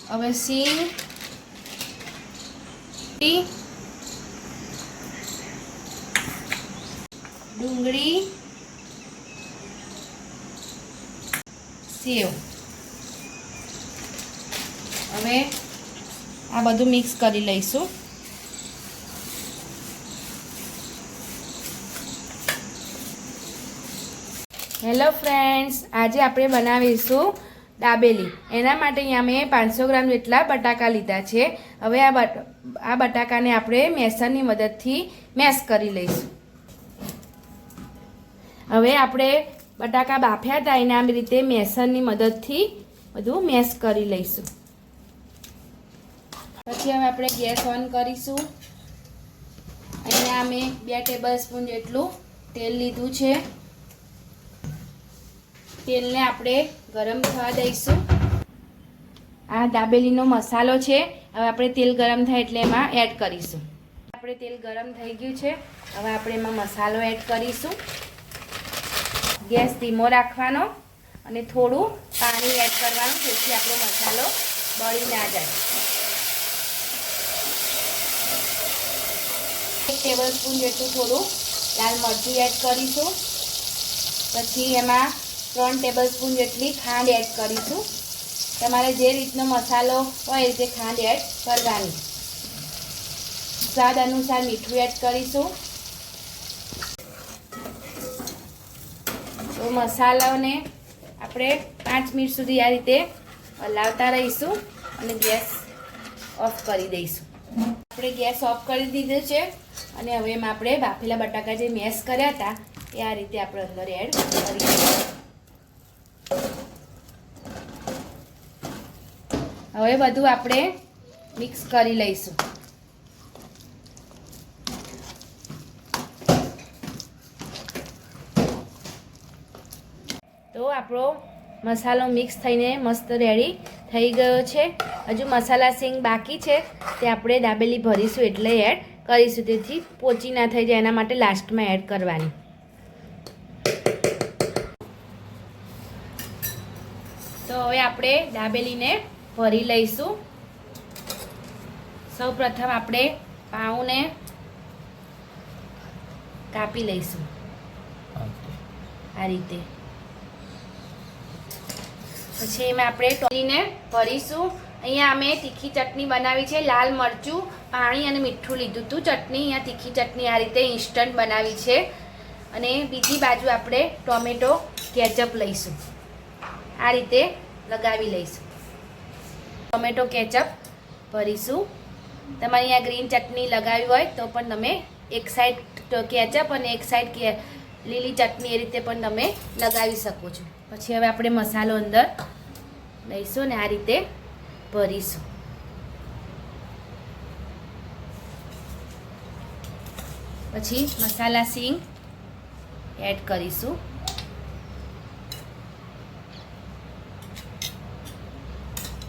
હવે સિંગ, ડુંગળી, સેવ. હવે આ બધું મિક્સ કરી લઈશું. હેલો ફ્રેન્ડ્સ, આજે આપણે બનાવીશું દાબેલી. એના માટે અહીંયા મેં 500 ગ્રામ જેટલા બટાકા લીધા છે. હવે આ બટાકાને આપણે મેસરની મદદથી મેશ કરી લઈશું. હવે આપણે બટાકા બાફ્યા હતા એને આવી રીતે મેસરની મદદથી બધું મેશ કરી લઈશું. પછી હવે આપણે ગેસ ઓન કરીશું. અહીંયા મેં 2 ટેબલસ્પૂન જેટલું તેલ લીધું છે. તેલને આપણે ગરમ થવા દઈશું. આ દાબેલીનો મસાલો છે. હવે આપણે તેલ ગરમ થાય એટલે એમાં એડ કરીશું. આપણે તેલ ગરમ થઈ ગયું છે. હવે આપણે એમાં મસાલો એડ કરીશું. ગેસ ધીમો રાખવાનો અને થોડું પાણી એડ કરવાનું, જેથી આપણો મસાલો બળી ના જાય. 1 ટેબલસ્પૂન જેટલું થોડું લાલ મરચું એડ કરીશું. પછી એમાં 3 ટેબલસ્પૂન જેટલી ખાંડ એડ કરીશું. તમારે જે રીતનો મસાલો હોય એ રીતે ખાંડ એડ કરવાની. સ્વાદ અનુસાર મીઠું એડ કરીશું. તો મસાલાને આપણે 5 મિનિટ સુધી આ રીતે હલાવતા રહીશું અને ગેસ ઓફ કરી દઈશું. આપણે ગેસ ઓફ કરી દીધો છે અને હવે એમાં આપણે બાફેલા બટાકા જે મેશ કર્યા હતા એ આ રીતે આપણે અંદર એડ કરીશું. હવે બધું આપણે મિક્સ કરી લઈશું. તો આપણો મસાલો મિક્સ થઈને મસ્ત રેડી થઈ ગયો છે. હજુ મસાલા સિંગ બાકી છે, તે આપણે દાબેલી ભરીશું એટલે એડ કરીશું, તેથી પોચી ના થઈ જાય એના માટે લાસ્ટમાં એડ કરવાની. તો હવે આપણે દાબેલીને ભરી લઈશું. સૌ પ્રથમ આપણે પાઉંને કાપી લઈશું આ રીતે. પછી એમાં આપણે ટોપલીને ભરીશું. અહીંયા અમે તીખી ચટણી બનાવી છે. લાલ મરચું, પાણી અને મીઠું લીધું હતું. ચટણી અહીંયા તીખી ચટણી આ રીતે ઇન્સ્ટન્ટ બનાવી છે. અને બીજી બાજુ આપણે ટોમેટો કેચઅપ લઈશું. આ રીતે લગાવી લઈશું. ટોમેટો કેચઅપ ભરીશું. તમારે અહીંયા ગ્રીન ચટણી લગાવી હોય તો પણ તમે એક સાઈડ કેચઅપ અને એક સાઈડ લીલી ચટણી એ રીતે પણ તમે લગાવી શકો છો. પછી હવે આપણે મસાલો અંદર લઈશું ને આ રીતે ભરીશું. પછી મસાલા સિંગ એડ કરીશું.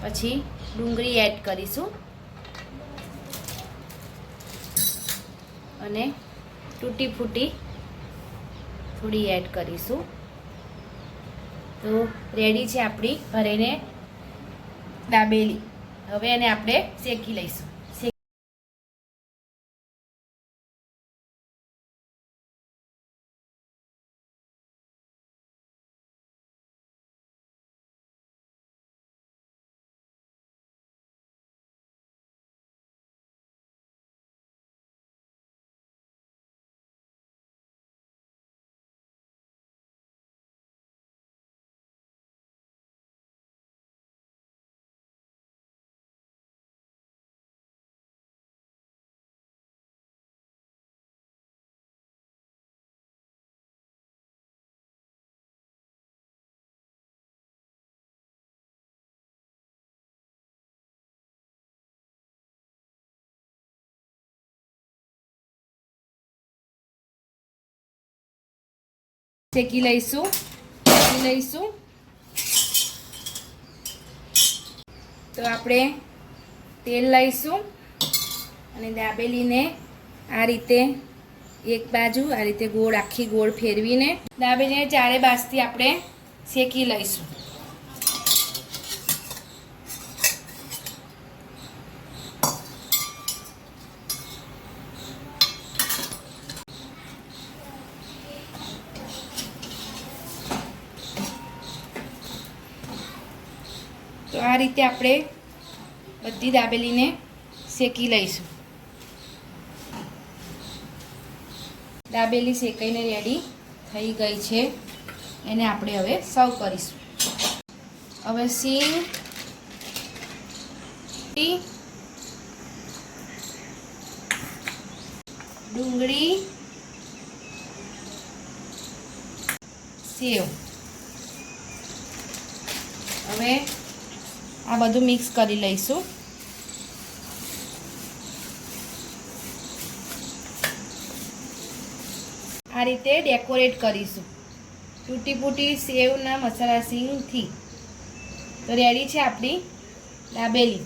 પછી ડુંગળી એડ કરીશું અને તૂટી ફૂટી થોડી એડ કરીશું. તો રેડી છે આપણી ભરીને દાબેલી. હવે એને આપણે શેકી લઈશું. શેકી લઈશું. તો આપણે તેલ લઈશું અને દાબેલીને આ રીતે એક બાજુ આ રીતે ગોળ આખી ગોળ ફેરવીને દાબેલીને ચારે બાજુથી આપણે શેકી લઈશું. રીતે આપણે બધી દાબેલીને શેકી લઈશું. દાબેલી શેકાઈને રેડી થઈ ગઈ છે. એને આપણે હવે સર્વ કરીશું. હવે સિંગ, ડુંગળી, સેવ, હવે આ બધું મિક્સ કરી લઈશું. આ રીતે ડેકોરેટ કરીશું તૂટી ફૂટી સેવના મસાલા સિંગથી. તો રેડી છે આપણી દાબેલી.